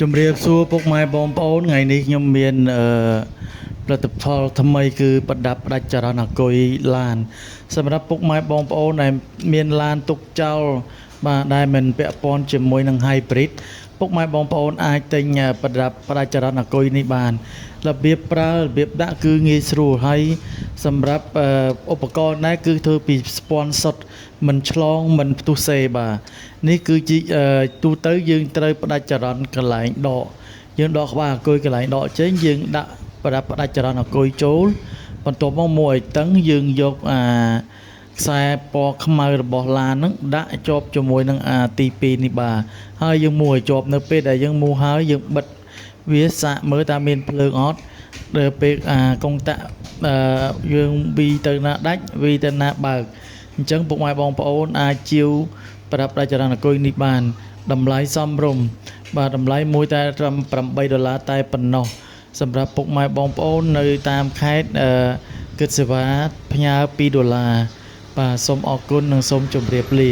ជំរាបសួរពុកម៉ែបងប្អូនថ្ងៃនេះខ្ញុំមានផលិតផលថ្មីគឺប្រដាប់ផ្ដាច់ចរន្តអាគុយឡានសម្រាប់ពុកម៉ែបងប្អូនដែលមានឡានទុកចោលបាទដែលមិនពាក់ព័ន្ធជាមួយនឹង hybrid ពុកម៉ែបងប្អូនអាចទិញប្រដាប់ផ្ដាច់ចរន្តអាគុយនេះបានរបៀបប្រើរបៀបដាក់គឺងាយស្រួលហើយសម្រាប់ឧបករណ៍នេះគឺធ្វើពីស្ពាន់សុទ្ធមិនឆ្លងមិនផ្ទុះសេបាទនេះគឺជាទូទៅយើងត្រូវផ្ដាច់ចរន្តកន្លែងដកយើងដកក្បាលអាគុយកន្លែងដកចេញយើងដាក់ប្រដាប់ផ្ដាច់ចរន្តអាគុយចូលបន្ទាប់មកមួយឲ្យតឹងយើងយកខ្សែពណ៌ខ្មៅរបស់ឡានហ្នឹងដាក់ជាប់ជាមួយនឹងទី2នេះបាទហើយយើងមួឲ្យជាប់នៅពេលដែលយើងមួហើយយើងបិទវាសាកមើលតើមានភ្លើងអត់ដល់ពេលកុងតាក់យើងវីទៅណាដាច់វីទៅណាបើកអញ្ចឹងពុកម៉ែបងប្អូនអាចជាវប្រដាប់ផ្ដាច់ចរន្តអាគុយនេះបានតម្លៃសមរម្យបាទតម្លៃមួយតែត្រឹម$8តែប៉ុណ្ណោះសម្រាប់ពុកម៉ែបងប្អូននៅតាមខេត្តគិតសេវាផ្ញើ$2បាទសូមអរគុណនិងសូមជម្រាបលា